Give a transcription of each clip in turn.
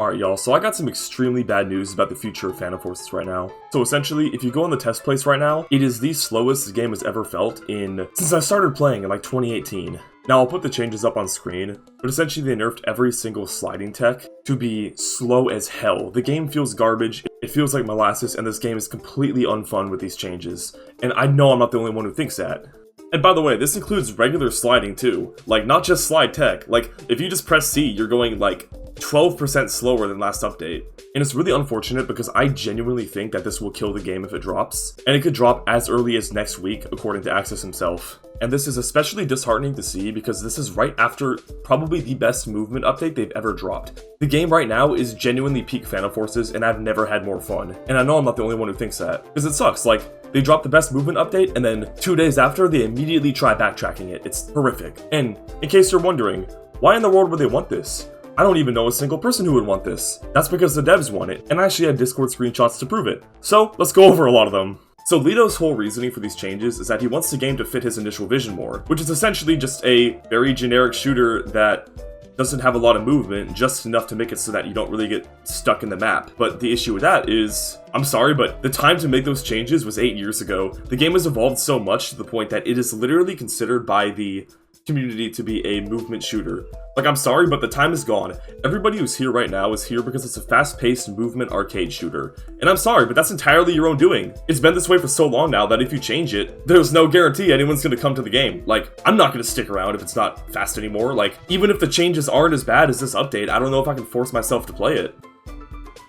Alright y'all, so I got some extremely bad news about the future of Phantom Forces right now. So essentially, if you go on the test place right now, it is the slowest the game has ever felt since I started playing in like 2018. Now I'll put the changes up on screen, but essentially they nerfed every single sliding tech to be slow as hell. The game feels garbage, it feels like molasses, and this game is completely unfun with these changes. And I know I'm not the only one who thinks that. And by the way, this includes regular sliding too. Like, not just slide tech. Like, if you just press C, you're going like 12% slower than last update. And it's really unfortunate because I genuinely think that this will kill the game if it drops. And it could drop as early as next week, according to Access himself. And this is especially disheartening to see because this is right after probably the best movement update they've ever dropped. The game right now is genuinely peak Phantom Forces, and I've never had more fun. And I know I'm not the only one who thinks that, because it sucks. Like, they dropped the best movement update, and then 2 days after, they immediately try backtracking it. It's horrific. And in case you're wondering, why in the world would they want this? I don't even know a single person who would want this. That's because the devs want it, and I actually had Discord screenshots to prove it. So, let's go over a lot of them. So Lito's whole reasoning for these changes is that he wants the game to fit his initial vision more, which is essentially just a very generic shooter that doesn't have a lot of movement, just enough to make it so that you don't really get stuck in the map. But the issue with that is, I'm sorry, but the time to make those changes was 8 years ago. The game has evolved so much to the point that it is literally considered by the community to be a movement shooter. Like, I'm sorry, but the time is gone. Everybody who's here right now is here because it's a fast-paced movement arcade shooter. And I'm sorry, but that's entirely your own doing. It's been this way for so long now that if you change it, there's no guarantee anyone's gonna come to the game. Like, I'm not gonna stick around if it's not fast anymore. Like, even if the changes aren't as bad as this update, I don't know if I can force myself to play it.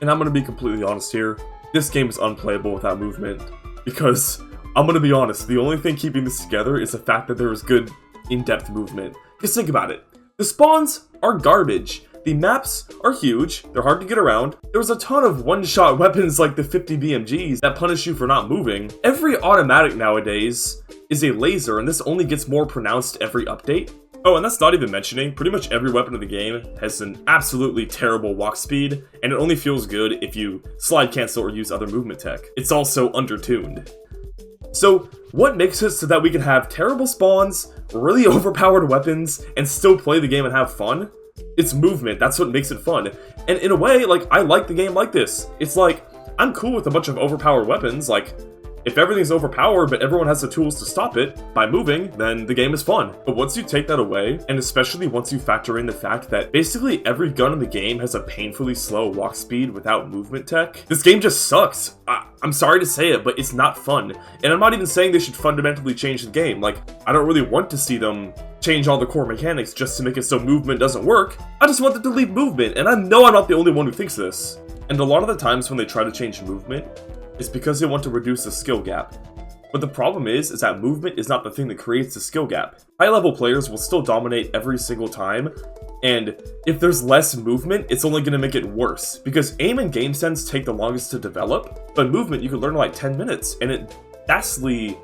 And I'm gonna be completely honest here. This game is unplayable without movement. Because, I'm gonna be honest, the only thing keeping this together is the fact that there is good in-depth movement. Just think about it. The spawns are garbage. The maps are huge. They're hard to get around. There's a ton of one-shot weapons like the 50 BMGs that punish you for not moving. Every automatic nowadays is a laser, and this only gets more pronounced every update. Oh, and that's not even mentioning, pretty much every weapon in the game has an absolutely terrible walk speed, and it only feels good if you slide cancel or use other movement tech. It's also undertuned. So, what makes it so that we can have terrible spawns, really overpowered weapons, and still play the game and have fun? It's movement, that's what makes it fun. And in a way, like, I like the game like this. It's like, I'm cool with a bunch of overpowered weapons, like, if everything's overpowered but everyone has the tools to stop it by moving, then the game is fun. But once you take that away, and especially once you factor in the fact that basically every gun in the game has a painfully slow walk speed without movement tech, this game just sucks. I'm sorry to say it, but it's not fun. And I'm not even saying they should fundamentally change the game. Like, I don't really want to see them change all the core mechanics just to make it so movement doesn't work. I just want them to leave movement, and I know I'm not the only one who thinks this. And a lot of the times when they try to change movement, it's because they want to reduce the skill gap. But the problem is that movement is not the thing that creates the skill gap. High-level players will still dominate every single time, and if there's less movement, it's only going to make it worse. Because aim and game sense take the longest to develop, but movement you can learn in like 10 minutes, and it vastly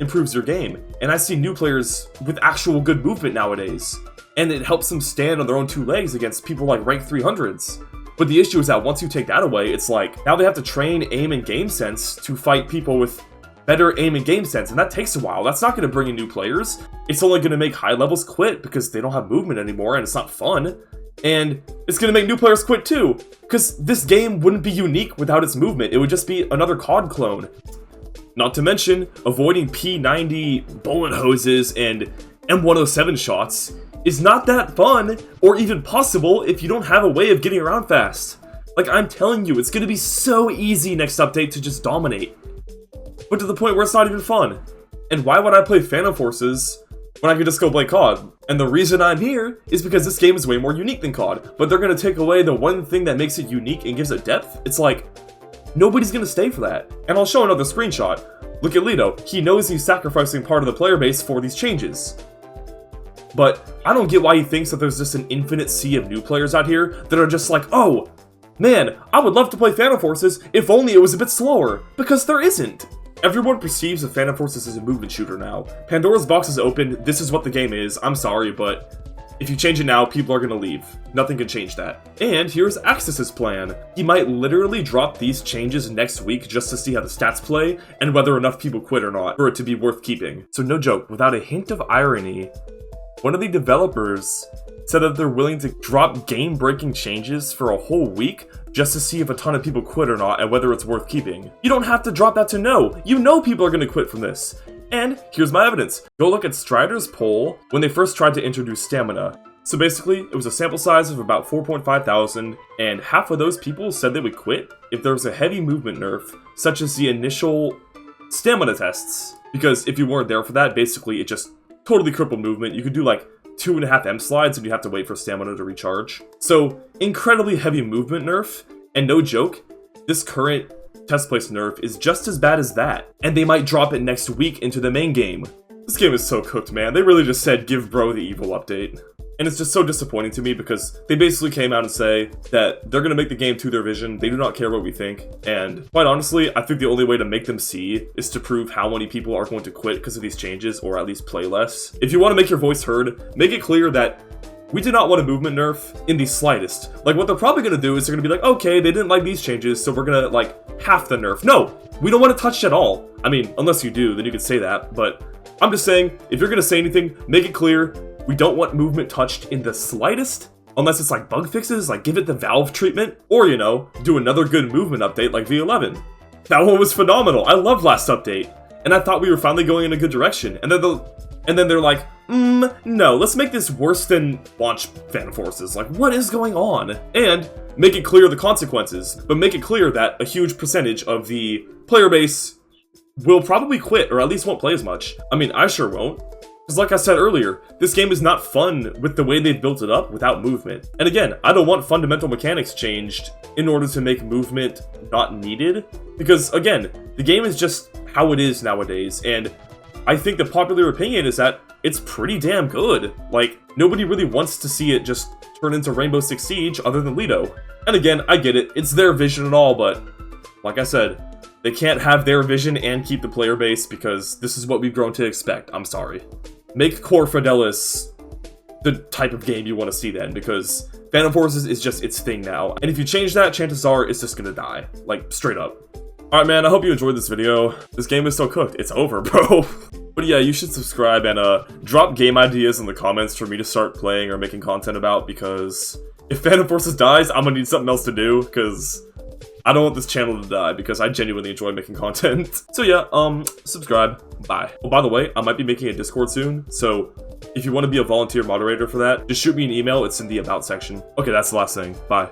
improves your game. And I see new players with actual good movement nowadays, and it helps them stand on their own 2 legs against people like rank 300s. But the issue is that once you take that away, it's like, now they have to train aim and game sense to fight people with better aim and game sense, and that takes a while. That's not going to bring in new players. It's only going to make high levels quit because they don't have movement anymore and it's not fun. And it's going to make new players quit too, because this game wouldn't be unique without its movement. It would just be another COD clone. Not to mention, avoiding P90 bullet hoses and M107 shots is not that fun, or even possible if you don't have a way of getting around fast. Like, I'm telling you, it's gonna be so easy next update to just dominate. But to the point where it's not even fun. And why would I play Phantom Forces when I could just go play COD? And the reason I'm here is because this game is way more unique than COD, but they're gonna take away the one thing that makes it unique and gives it depth. It's like, nobody's gonna stay for that. And I'll show another screenshot. Look at Lito, he knows he's sacrificing part of the player base for these changes. But I don't get why he thinks that there's just an infinite sea of new players out here that are just like, oh, man, I would love to play Phantom Forces if only it was a bit slower. Because there isn't. Everyone perceives that Phantom Forces is a movement shooter now. Pandora's box is open, this is what the game is, I'm sorry, but if you change it now, people are gonna leave. Nothing can change that. And here's Axis's plan. He might literally drop these changes next week just to see how the stats play, and whether enough people quit or not, for it to be worth keeping. So no joke, without a hint of irony, one of the developers said that they're willing to drop game-breaking changes for a whole week just to see if a ton of people quit or not and whether it's worth keeping. You don't have to drop that to know. You know people are going to quit from this. And here's my evidence. Go look at Strider's poll when they first tried to introduce stamina. So basically, it was a sample size of about 4.5 thousand, and half of those people said they would quit if there was a heavy movement nerf, such as the initial stamina tests. Because if you weren't there for that, basically it just totally crippled movement. You could do like 2.5 M slides and you have to wait for stamina to recharge. So, incredibly heavy movement nerf, and no joke, this current test place nerf is just as bad as that. And they might drop it next week into the main game. This game is so cooked, man. They really just said, give bro the evil update. And it's just so disappointing to me because they basically came out and say that they're going to make the game to their vision, they do not care what we think, and quite honestly, I think the only way to make them see is to prove how many people are going to quit because of these changes, or at least play less. If you want to make your voice heard, make it clear that we did not want a movement nerf in the slightest. Like, what they're probably going to do is they're going to be like, okay, they didn't like these changes, so we're going to, like, half the nerf. No! We don't want it touched at all. I mean, unless you do, then you could say that, but I'm just saying, if you're going to say anything, make it clear we don't want movement touched in the slightest, unless it's like bug fixes, like give it the Valve treatment, or, you know, do another good movement update like V11. That one was phenomenal. I loved last update, and I thought we were finally going in a good direction. And then they're like, no, let's make this worse than launch Phantom Forces. Like, what is going on? And make it clear the consequences, but make it clear that a huge percentage of the player base will probably quit, or at least won't play as much. I mean, I sure won't. Because like I said earlier, this game is not fun with the way they've built it up without movement. And again, I don't want fundamental mechanics changed in order to make movement not needed. Because again, the game is just how it is nowadays, and I think the popular opinion is that it's pretty damn good. Like, nobody really wants to see it just turn into Rainbow Six Siege other than Lido. And again, I get it, it's their vision and all, but like I said, they can't have their vision and keep the player base because this is what we've grown to expect. I'm sorry. Make Core Fidelis the type of game you want to see then, because Phantom Forces is just its thing now. And if you change that, chances are it's just gonna die. Like, straight up. Alright man, I hope you enjoyed this video. This game is so cooked. It's over, bro. But yeah, you should subscribe and drop game ideas in the comments for me to start playing or making content about, because if Phantom Forces dies, I'm gonna need something else to do, because I don't want this channel to die, because I genuinely enjoy making content. So yeah, subscribe. Bye. Oh, by the way, I might be making a Discord soon, so if you want to be a volunteer moderator for that, just shoot me an email. It's in the About section. Okay, that's the last thing. Bye.